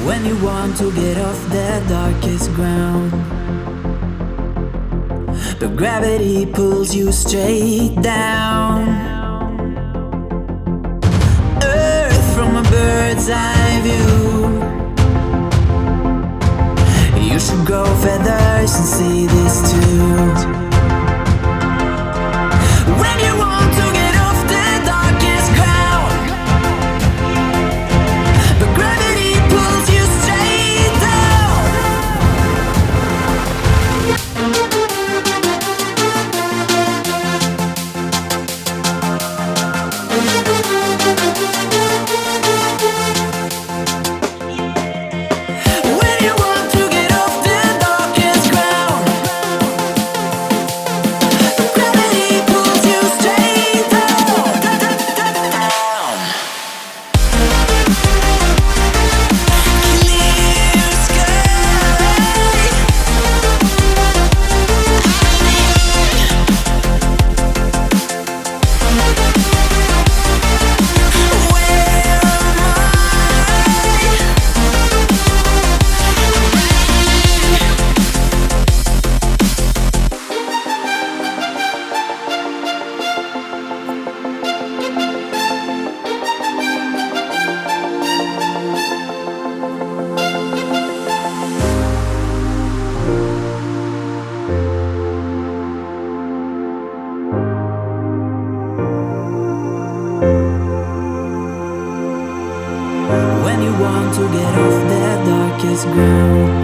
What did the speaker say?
When you want to get off the darkest ground, but gravity pulls you straight down. Earth from a bird's eye view. You should grow feathers and see this too. When you want to get off the darkest ground, but gravity pulls you straight down. When you want to get off the darkest ground, but gravity pulls you straight down. Clear sky. Where am When you want to get off the darkest ground,